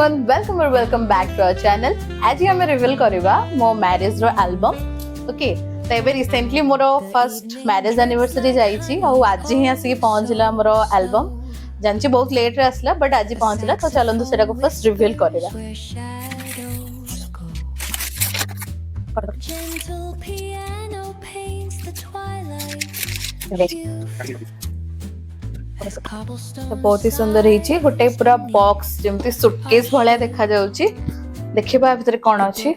everyone, welcome or welcome back to our channel. आज हम reveal करबा मो मैरिज रो एल्बम. ओके तो एबे recently more first marriage anniversary जाईची और आज ही आसी पहुंचला मोर एल्बम. जानची बहुत लेट रे आसला बट आज पहुंचला तो चलंतु सेटा को फर्स्ट रिवील करबा. तो बहुत ही सुंदर होईची गोटे पूरा बॉक्स जेमती सुटकेस भलिया देखा जाउची. देखिबा भितर कोन अछि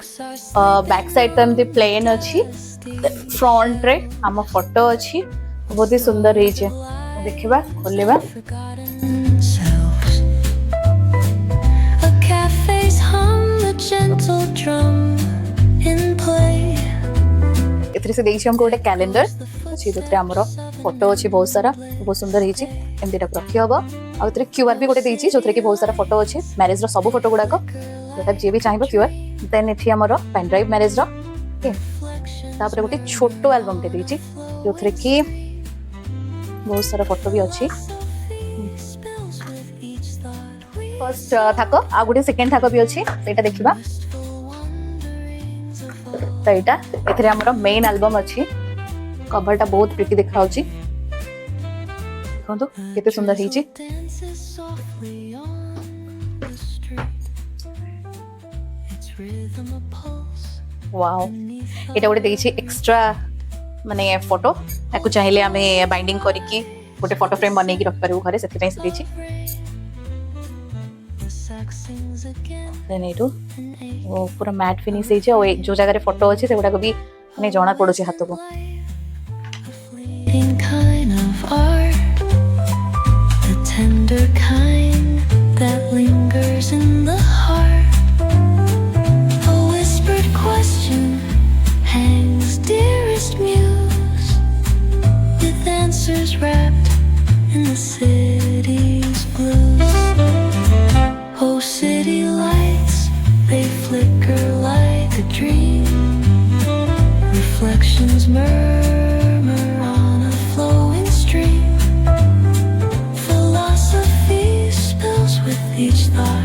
बैक साइड त एमती प्लेन अछि फ्रंट रे हम फोटो अछि बहुत ही सुंदर होईची. देखिबा खोलेबा एथरे से देइछि हमको गोटे कैलेंडर अछि दोतरे हमरो फोटो अछि बहुत सारा बहुत सुंदर होईची. एमतीटा रखी हबो आ एथरे क्यूआर भी गोटे देइछि जोथरे कि बहुत सारा फोटो अछि मैरिज रो सब फोटो गुडा को जेटा जे भी चाहिबो क्यूआर. देन एठी हमरो पेन ड्राइव मैरिज रो ओके तापर गोटे छोटो एल्बम ते देइछि जोथरे कि बहुत सारा फोटो भी अछि. फर्स्ट थाको आ गोटे सेकंड थाको भी अछि सेटा देखिबा. तो एटा एथरे हमरो मेन एल्बम अछि कवरटा बहुत प्रिटी देखाउछि. देखंतु केते सुंदर हिची. वाओ एटा गोटे देइछि एक्स्ट्रा माने फोटो ताकू चाहिले हमें बाइंडिंग करिकि गोटे फोटो फ्रेम बनै कि रख परबो घरे सेति पय से देइछि. देन एटू ओ पूरा मैट फिनिश हेछि ओ जो जगह रे फोटो अछि सेगुडा को भी माने जणा पडुछि हाथ को. Tender kind that lingers in the heart. A whispered question hangs dearest muse, with answers wrapped in the city's blues. Oh, city lights, they flicker like a dream. Reflections merge